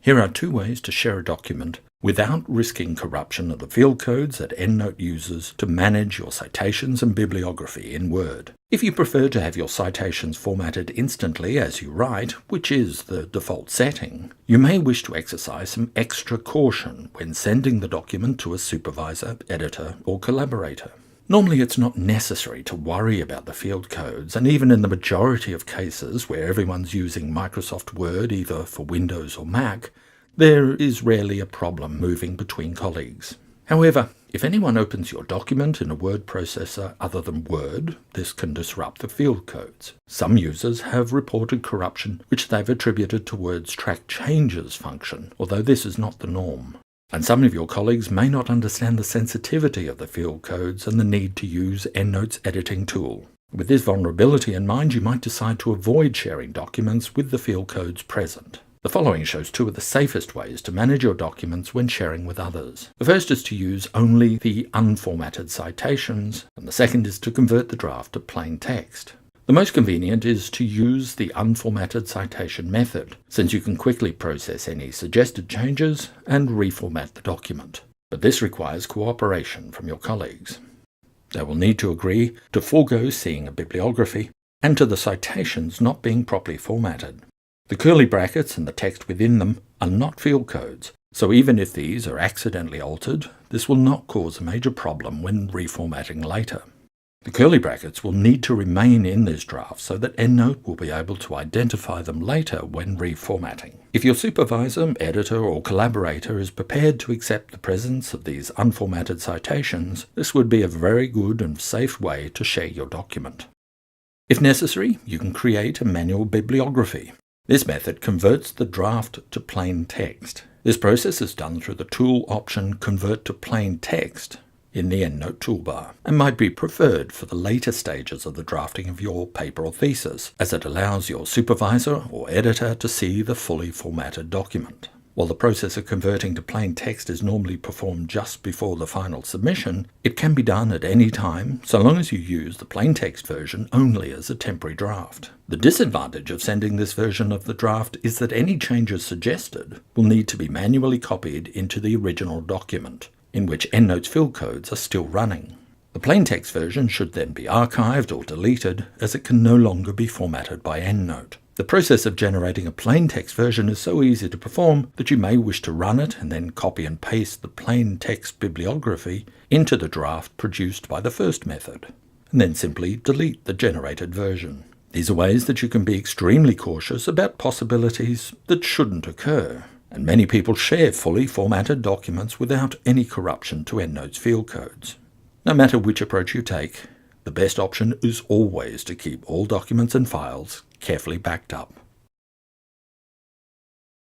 Here are two ways to share a document without risking corruption of the field codes that EndNote uses to manage your citations and bibliography in Word. If you prefer to have your citations formatted instantly as you write, which is the default setting, you may wish to exercise some extra caution when sending the document to a supervisor, editor, or collaborator. Normally it's not necessary to worry about the field codes, and even in the majority of cases where everyone's using Microsoft Word either for Windows or Mac, there is rarely a problem moving between colleagues. However, if anyone opens your document in a word processor other than Word, this can disrupt the field codes. Some users have reported corruption which they've attributed to Word's track changes function, although this is not the norm. And some of your colleagues may not understand the sensitivity of the field codes and the need to use EndNote's editing tool. With this vulnerability in mind, you might decide to avoid sharing documents with the field codes present. The following shows two of the safest ways to manage your documents when sharing with others. The first is to use only the unformatted citations, and the second is to convert the draft to plain text. The most convenient is to use the unformatted citation method, since you can quickly process any suggested changes and reformat the document. But this requires cooperation from your colleagues. They will need to agree to forego seeing a bibliography and to the citations not being properly formatted. The curly brackets and the text within them are not field codes, so even if these are accidentally altered, this will not cause a major problem when reformatting later. The curly brackets will need to remain in this draft so that EndNote will be able to identify them later when reformatting. If your supervisor, editor, or collaborator is prepared to accept the presence of these unformatted citations, this would be a very good and safe way to share your document. If necessary, you can create a manual bibliography. This method converts the draft to plain text. This process is done through the tool option Convert to Plain Text in the EndNote toolbar, and might be preferred for the later stages of the drafting of your paper or thesis, as it allows your supervisor or editor to see the fully formatted document. While the process of converting to plain text is normally performed just before the final submission, it can be done at any time, so long as you use the plain text version only as a temporary draft. The disadvantage of sending this version of the draft is that any changes suggested will need to be manually copied into the original document, in which EndNote's field codes are still running. The plain text version should then be archived or deleted, as it can no longer be formatted by EndNote. The process of generating a plain text version is so easy to perform that you may wish to run it and then copy and paste the plain text bibliography into the draft produced by the first method, and then simply delete the generated version. These are ways that you can be extremely cautious about possibilities that shouldn't occur, and many people share fully formatted documents without any corruption to EndNote's field codes. No matter which approach you take, the best option is always to keep all documents and files carefully backed up.